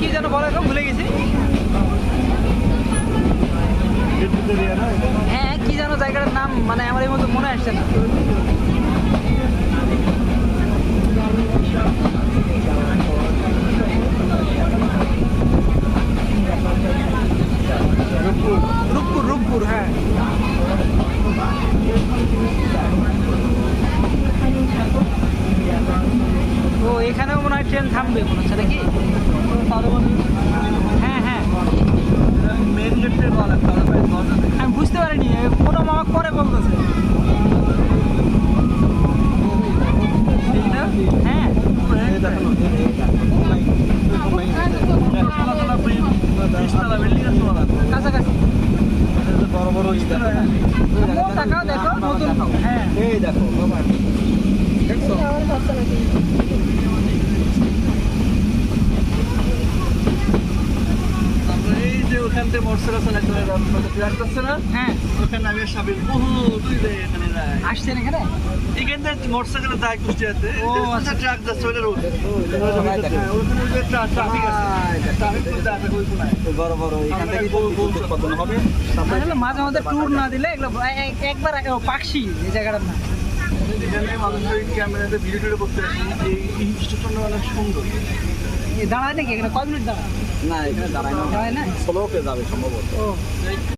কি যেন বলে তো ভুলে গেছি। হ্যাঁ কি যেন জায়গাটার নাম মানে আমার এই মতো মনে আসছে না। রূপপুর রূপপুর হ্যাঁ। ও এখানেও মনে হয় ট্রেন থামবে মনে হচ্ছে নাকি? হ্যাঁ হ্যাঁ মেন গেটে বলা আমি বুঝতে পারিনি, কোনো মামা পরে বলতেছে। হ্যাঁ কাছাকাছি বড় বড় টাকাও দেখো নতুন। হ্যাঁ এই দেখো বাবা দেখছো এই যে ওখান থেকে মোটরসাইকেল আছে না, হ্যাঁ ওখানে আমি সাবিল বহু দুই যায় এখানে যায় আসছেন এখানে। এখান থেকে মোটরসাইকেলে যায় কুষ্টিয়াতে। ও, আচ্ছা। ট্রাক যাচ্ছে ওইটা রোড, ওখানে ওই যে ট্রাফিক আছে, ট্রাফিক করতে আছে ওই কোনায় বড় বড় এখান থেকে উৎপাদন হবে। আসলে মাঝে মাঝে ট্যুর না দিলে এগুলো একবার পাকশি এই জায়গাটার না। এখানে মানুষের ক্যামেরাতে ভিডিও টিডিও করতে আসে। এই স্টেশনটা অনেক সুন্দর। দাঁড়ায় নাকি এখানে? কয় মিনিট দাঁড়ায়? না এখানে দাঁড়ায় না, দাঁড়ায় না? স্লোতে যাবে সম্ভবত। ও